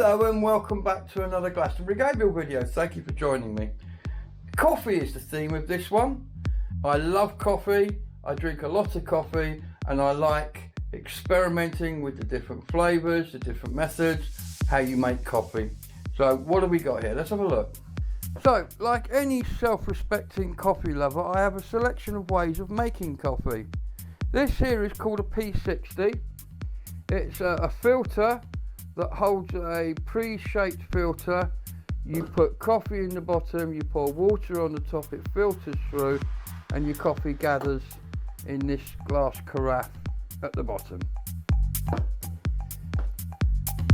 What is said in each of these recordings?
Hello and welcome back to another Glastonbury Gabriel video. Thank you for joining me. Coffee is the theme of this one. I love coffee, I drink a lot of coffee, and I like experimenting with the different flavours, the different methods, how you make coffee. So what have we got here? Let's have a look. So, like any self-respecting coffee lover, I have a selection of ways of making coffee. This here is called a P60. It's a filter that holds a pre-shaped filter. You put coffee in the bottom, you pour water on the top, it filters through, and your coffee gathers in this glass carafe at the bottom.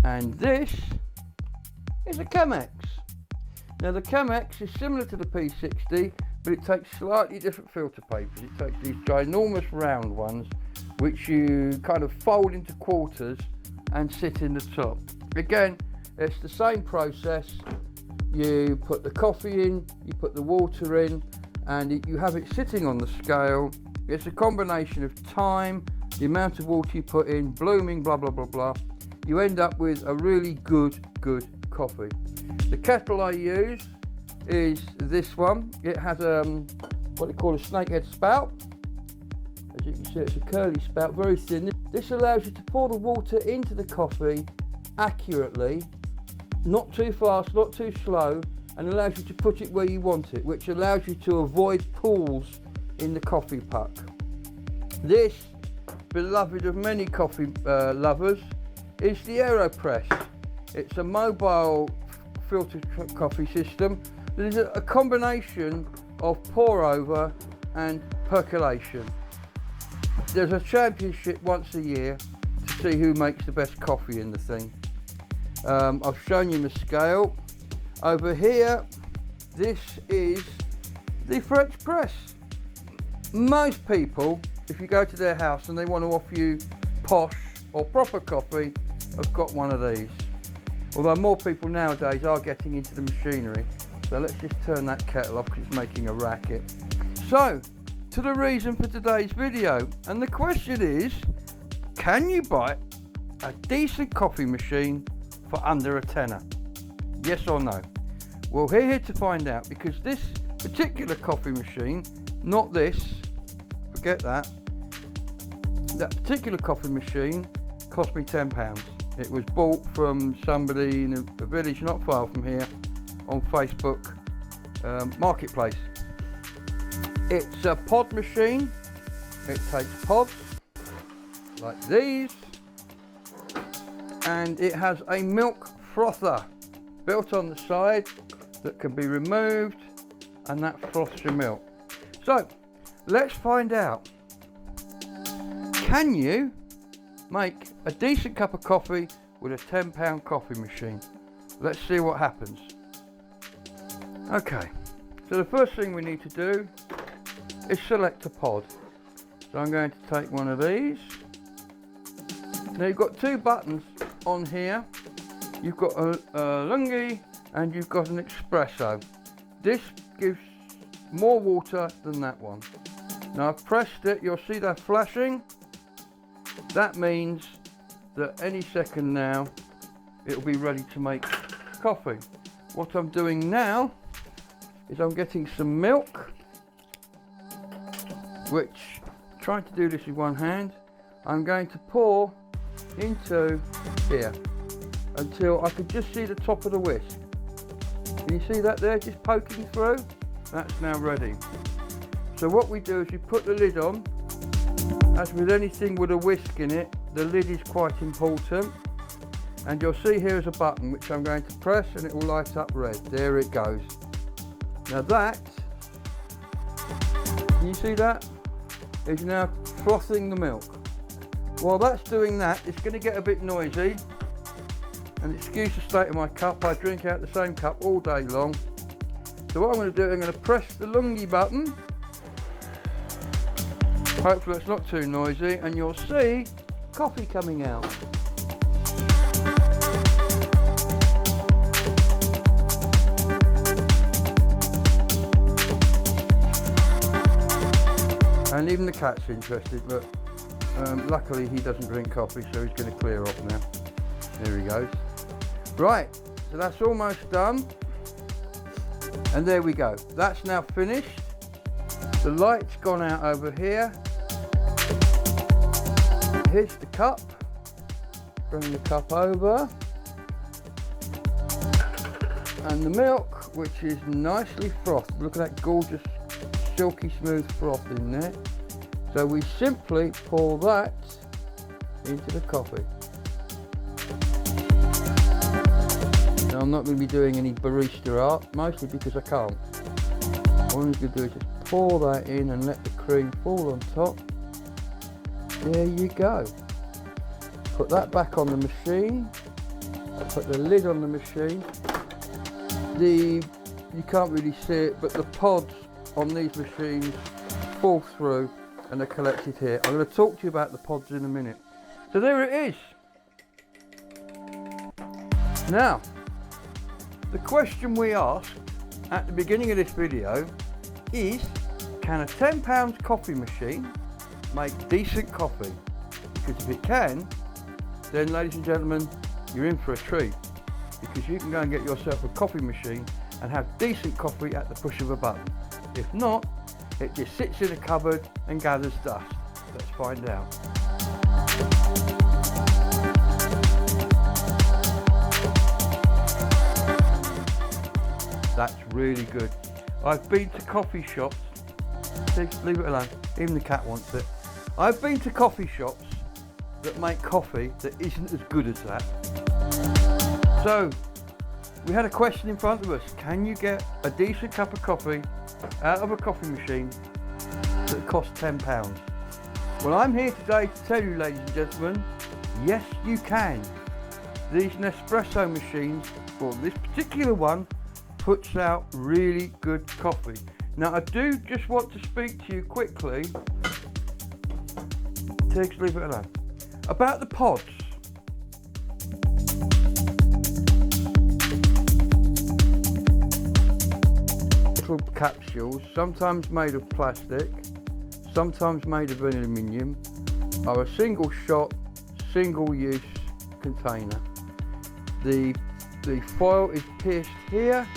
And this is a Chemx. Now the Chemx is similar to the P60, but it takes slightly different filter papers. It takes these ginormous round ones, which you kind of fold into quarters and sit in the top. Again, it's the same process. You put the coffee in, you put the water in, and you have it sitting on the scale. It's a combination of time, the amount of water you put in, blooming, blah, blah, blah, blah. You end up with a really good coffee. The kettle I use is this one. It has what they call a snakehead spout. As you can see, it's a curly spout, very thin. This allows you to pour the water into the coffee accurately, not too fast, not too slow, and allows you to put it where you want it, which allows you to avoid pools in the coffee puck. This, beloved of many coffee lovers, is the Aeropress. It's a mobile filtered coffee system that is a combination of pour over and percolation. There's a championship once a year to see who makes the best coffee in the thing. I've shown you the scale. Over here, this is the French press. Most people, if you go to their house and they want to offer you posh or proper coffee, have got one of these. Although more people nowadays are getting into the machinery. So let's just turn that kettle off because it's making a racket. So, to the reason for today's video, and the question is, can you buy a decent coffee machine for under a tenner? Yes or no? Well, we're here to find out, because this particular coffee machine, not this, forget that particular coffee machine cost me £10. It was bought from somebody in a village not far from here on Facebook Marketplace. It's a pod machine. It takes pods like these, and it has a milk frother built on the side that can be removed, and that froths your milk. So let's find out, can you make a decent cup of coffee with a £10 coffee machine? Let's see what happens. Okay, so the first thing we need to do is select a pod. So I'm going to take one of these. Now you've got two buttons on here. You've got a lungi and you've got an espresso. This gives more water than that one. Now I've pressed it, you'll see that flashing. That means that any second now it'll be ready to make coffee. What I'm doing now is I'm getting some milk, which, trying to do this with one hand, I'm going to pour into here until I can just see the top of the whisk. Can you see that there, just poking through? That's now ready. So what we do is we put the lid on. As with anything with a whisk in it, the lid is quite important. And you'll see here is a button which I'm going to press and it will light up red. There it goes. Now that, can you see that? Is now frothing the milk. While that's doing that, it's going to get a bit noisy. And excuse the state of my cup, I drink out the same cup all day long. So what I'm going to do, I'm going to press the lungi button. Hopefully it's not too noisy, and you'll see coffee coming out. And even the cat's interested, but luckily he doesn't drink coffee, so he's going to clear off now. There he goes. Right, so that's almost done. And there we go. That's now finished. The light's gone out over here. Here's the cup. Bring the cup over. And the milk, which is nicely frothed. Look at that gorgeous, silky smooth froth in there. So we simply pour that into the coffee. Now I'm not going to be doing any barista art, mostly because I can't. All I'm going to do is just pour that in and let the cream fall on top. There you go. Put that back on the machine. Put the lid on the machine. You can't really see it, but the pods on these machines fall through and are collected here. I'm going to talk to you about the pods in a minute. So there it is. Now, the question we asked at the beginning of this video is, can a £10 coffee machine make decent coffee? Because if it can, then ladies and gentlemen, you're in for a treat. Because you can go and get yourself a coffee machine and have decent coffee at the push of a button. If not, it just sits in a cupboard and gathers dust. Let's find out. That's really good. I've been to coffee shops. See, leave it alone. Even the cat wants it. I've been to coffee shops that make coffee that isn't as good as that. So, we had a question in front of us. Can you get a decent cup of coffee out of a coffee machine that costs £10? Well, I'm here today to tell you, ladies and gentlemen, yes you can. These Nespresso machines, well, this particular one, puts out really good coffee. Now, I do just want to speak to you quickly, Tiggs, leave it alone, about the pods. Little capsules, sometimes made of plastic, sometimes made of aluminium, are a single shot, single use container. The foil is pierced here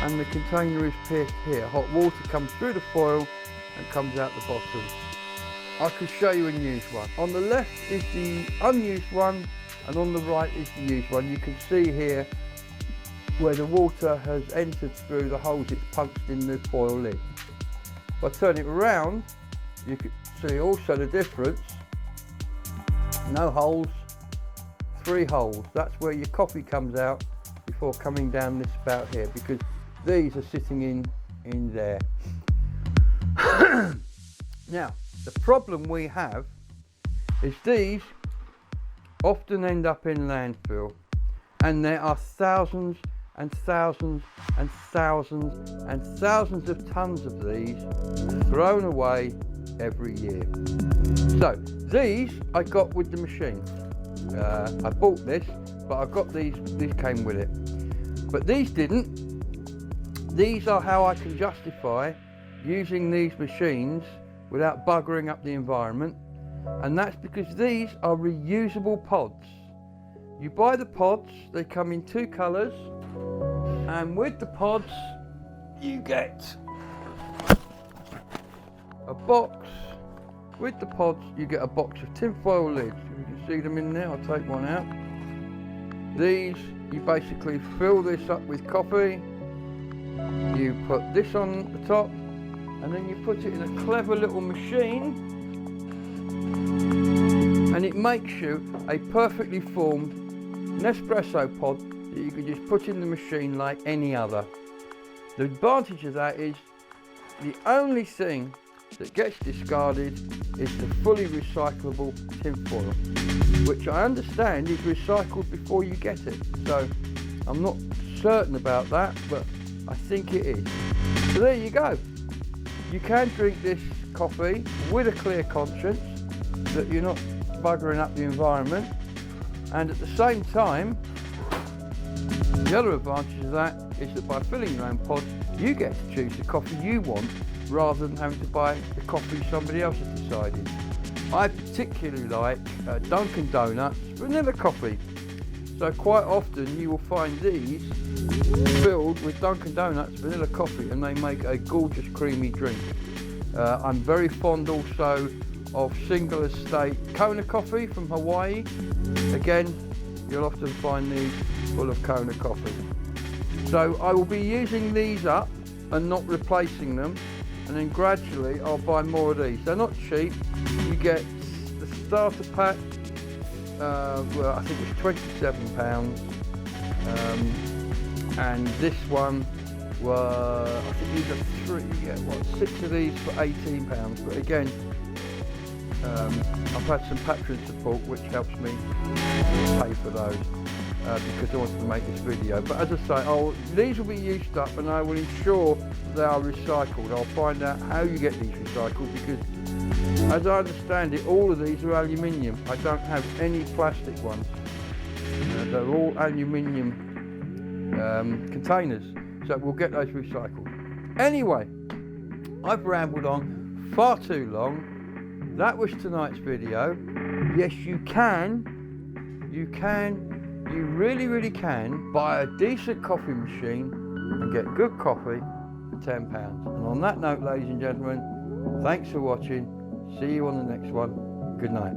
and the container is pierced here. Hot water comes through the foil and comes out the bottom. I can show you a used one. On the left is the unused one and on the right is the used one. You can see here where the water has entered through the holes it's punched in the foil lid. If I turn it around, you can see also the difference. No holes, 3 holes. That's where your coffee comes out before coming down this spout here, because these are sitting in there. Now, the problem we have is these often end up in landfill, and there are thousands and thousands and thousands and thousands of tons of these thrown away every year. So these I got with the machine. I bought this, but I got these came with it. But these didn't. These are how I can justify using these machines without buggering up the environment, and that's because these are reusable pods. You buy the pods, they come in 2 colours, and with the pods you get a box. With the pods you get a box of tinfoil lids. If you can see them in there, I'll take one out. These, you basically fill this up with coffee, you put this on the top, and then you put it in a clever little machine, and it makes you a perfectly formed Nespresso pod that you can just put in the machine like any other. The advantage of that is the only thing that gets discarded is the fully recyclable tinfoil, which I understand is recycled before you get it. So I'm not certain about that, but I think it is. So there you go. You can drink this coffee with a clear conscience that you're not buggering up the environment, and at the same time, the other advantage of that is that by filling your own pods, you get to choose the coffee you want rather than having to buy the coffee somebody else has decided. I particularly like Dunkin' Donuts vanilla coffee. So quite often you will find these filled with Dunkin' Donuts vanilla coffee, and they make a gorgeous creamy drink. I'm very fond also of single estate Kona coffee from Hawaii. Again, you'll often find these full of Kona coffee. So I will be using these up and not replacing them, and then gradually I'll buy more of these. They're not cheap. You get the starter pack, well, I think it's £27, and this one was, I think these are three, you get what, 6 of these for £18. But again, I've had some patron support which helps me pay for those because I wanted to make this video. But as I say, these will be used up, and I will ensure they are recycled. I'll find out how you get these recycled, because as I understand it, all of these are aluminium. I don't have any plastic ones. They're all aluminium containers, so we'll get those recycled. Anyway, I've rambled on far too long. That was tonight's video. Yes, you really can buy a decent coffee machine and get good coffee for £10. And on that note, ladies and gentlemen, thanks for watching. See you on the next one. Good night.